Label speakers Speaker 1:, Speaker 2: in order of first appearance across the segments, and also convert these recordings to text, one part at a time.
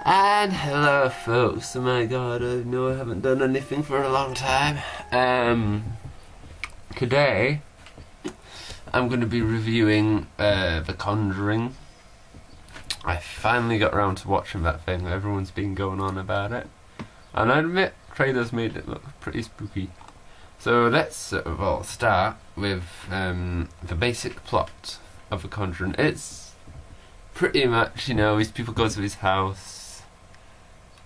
Speaker 1: And hello folks, oh my god, I know I haven't done anything for a long time. Today I'm going to be reviewing The Conjuring. I finally got around to watching that thing, everyone's been going on about it. And I admit, trailers made it look pretty spooky. So let's sort of all start with the basic plot of The Conjuring. It's pretty much, these people go to his house,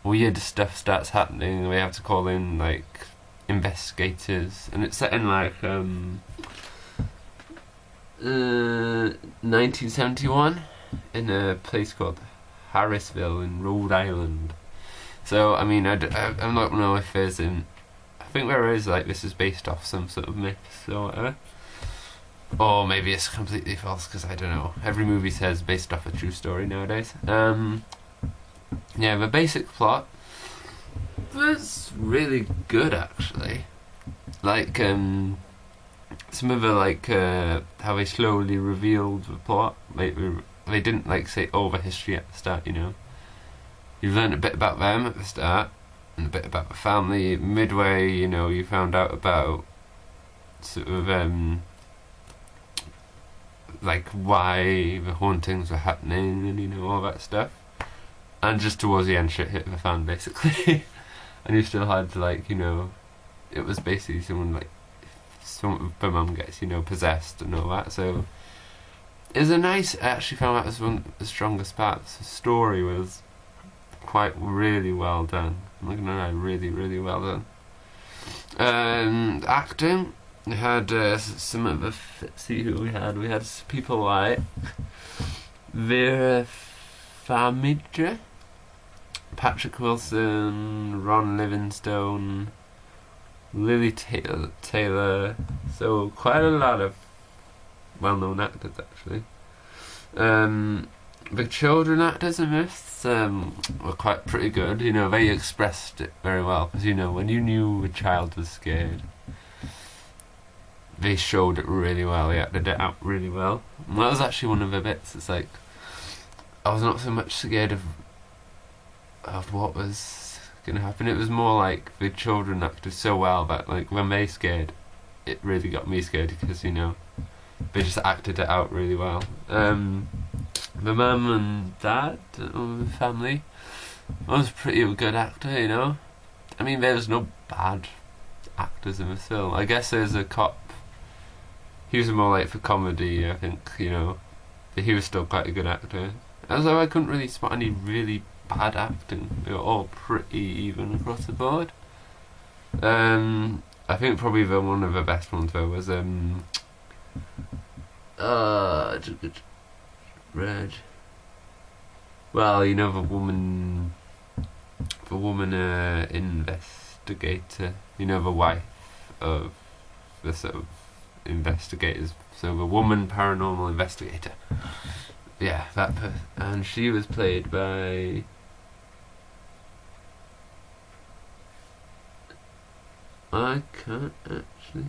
Speaker 1: weird stuff starts happening, we have to call in, like, investigators, and it's set in, like, 1971, in a place called Harrisville in Rhode Island. So, I mean, I don't know if there's I think there is, like, this is based off some sort of myths or whatever. Or maybe it's completely false, because I don't know. Every movie says based off a true story nowadays. Yeah, the basic plot was really good, actually. Like, some of the, like, how they slowly revealed the plot. Like, they didn't, like, say all the history at the start, You learned a bit about them at the start, and a bit about the family. Midway, you found out about sort of, like, why the hauntings were happening, and, all that stuff. And just towards the end, shit hit the fan, basically. And you still had, like, it was basically someone, like, the mum gets, possessed and all that, so it was I actually found that was one of the strongest parts. The story was really well done. I'm not gonna lie, really, really well done. Acting, we had some of the, let's see who we had. We had people like Vera Farmiga, Patrick Wilson, Ron Livingstone, Lily Taylor, so quite a lot of well-known actors, actually. The children actors in this were quite pretty good. They expressed it very well, because when you knew a child was scared, they showed it really well. They acted it out really well, and that was actually one of the bits. It's like, I was not so much scared of what was gonna happen. It was more like the children acted so well that, like, when they scared, it really got me scared, because they just acted it out really well. The mum and dad of the family was pretty good actor. I mean, there's no bad actors in this film. I guess there's a cop. He was more like for comedy, I think. But he was still quite a good actor. Although I couldn't really spot any really bad acting. They were all pretty even across the board. I think probably one of the best ones though was Reg. Well, the woman investigator. The wife of the sort of investigators. So the woman paranormal investigator. Yeah, that person. And she was played by I can't actually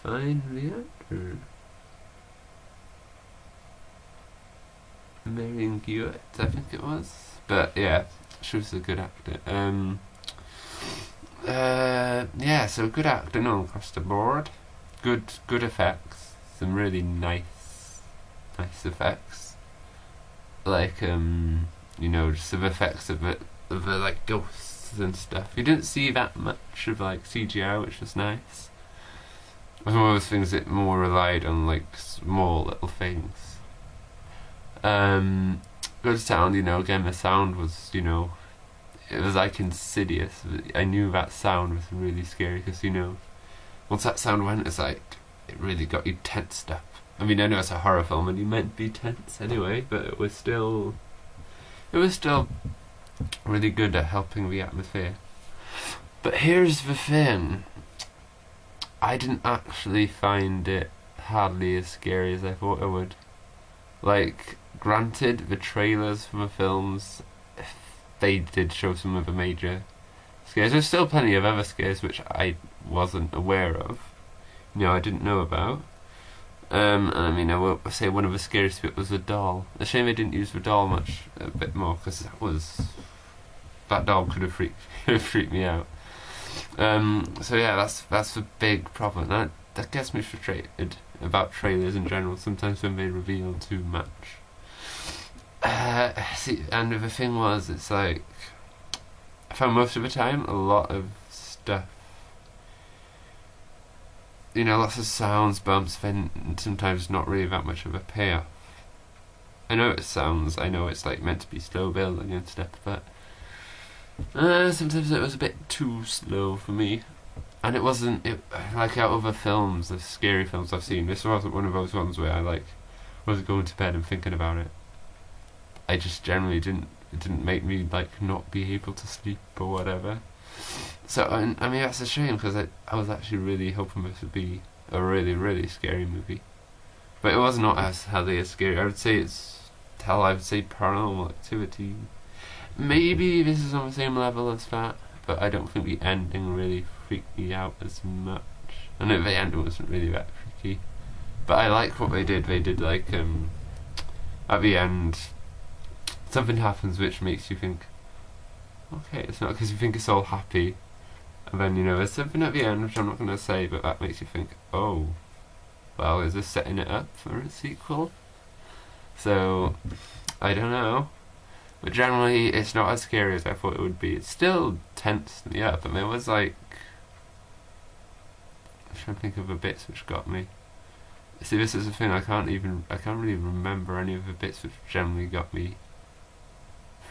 Speaker 1: find the actor. Marion Hewitt, I think it was. But yeah, she was a good actor. Yeah, so good acting all across the board. Good effects. Some really nice effects. Like just some effects of the like ghosts and stuff. You didn't see that much of like CGI, which was nice. It was one of those things that more relied on like small little things. Good sound, again the sound was, it was like insidious. I knew that sound was really scary, because, once that sound went, it's like, it really got you tensed up. I mean, I know it's a horror film and you meant to be tense anyway, but it was still really good at helping the atmosphere. But here's the thing, I didn't actually find it hardly as scary as I thought I would. Like, granted, the trailers for the films, they did show some of the major scares. There's still plenty of other scares which I wasn't aware of. I didn't know about. And I mean, I will say one of the scariest bit was the doll. A shame they didn't use the doll a bit more, because that doll could have freaked me out. So yeah, that's a big problem. That gets me frustrated about trailers in general. Sometimes when they reveal too much. See, and the thing was, it's like I found most of the time a lot of stuff. You know, lots of sounds, bumps, then sometimes not really that much of a payoff. I know it's like meant to be slow building and stuff, but sometimes it was a bit too slow for me. And it wasn't, like out of the films, the scary films I've seen, this wasn't one of those ones where I like was going to bed and thinking about it. I just generally it didn't make me like not be able to sleep or whatever. So I mean that's a shame, because I was actually really hoping this would be a really, really scary movie. But it was not as heavily as scary. I would say Paranormal Activity. Maybe this is on the same level as that, but I don't think the ending really freaked me out as much. I know the ending wasn't really that freaky, but I like what they did. They did like at the end, something happens which makes you think, okay, it's not because you think it's all happy, and then there's something at the end which I'm not going to say, but that makes you think, oh, well, is this setting it up for a sequel? So I don't know. But generally, it's not as scary as I thought it would be. It still tensed me up, and there was like, I'm trying to think of the bits which got me. See, this is the thing. I can't really remember any of the bits which generally got me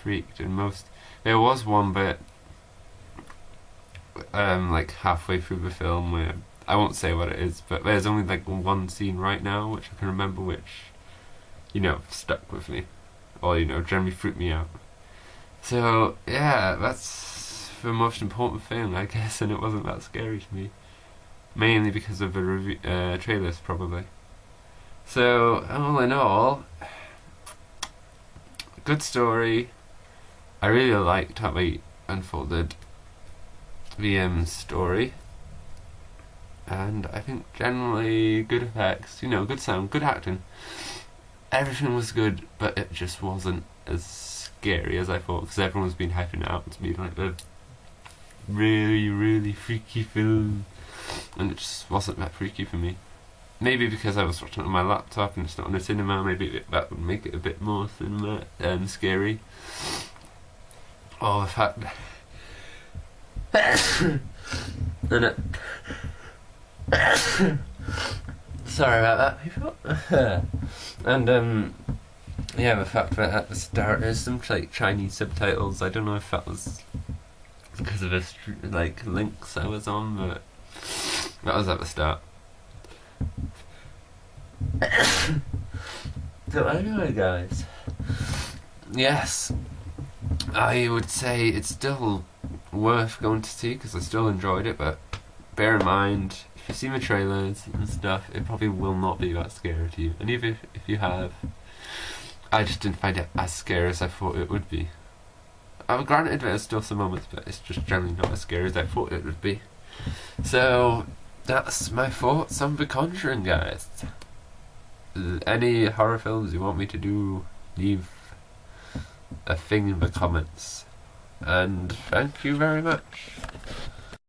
Speaker 1: freaked. And there was one bit, like halfway through the film where I won't say what it is, but there's only like one scene right now which I can remember, which stuck with me. Or generally freaked me out. So yeah, that's the most important thing, I guess, and it wasn't that scary to me, mainly because of the trailers, probably. So all in all, good story. I really liked how they unfolded the story, and I think generally good effects, good sound, good acting. Everything was good, but it just wasn't as scary as I thought, because everyone's been hyping it out to be like the really, really freaky film, and it just wasn't that freaky for me. Maybe because I was watching it on my laptop and it's not in a cinema, maybe that would make it a bit more cinema scary. Oh, the fact sorry about that, people. And yeah, the fact that at the start there's some like Chinese subtitles. I don't know if that was because of the like links I was on, but that was at the start. So anyway, guys, yes, I would say it's still worth going to see because I still enjoyed it, but bear in mind, if you've seen the trailers and stuff, it probably will not be that scary to you. And even if you have, I just didn't find it as scary as I thought it would be. Granted, there's still some moments, but it's just generally not as scary as I thought it would be. So that's my thoughts on The Conjuring, guys. Any horror films you want me to do, leave a thing in the comments. And thank you very much.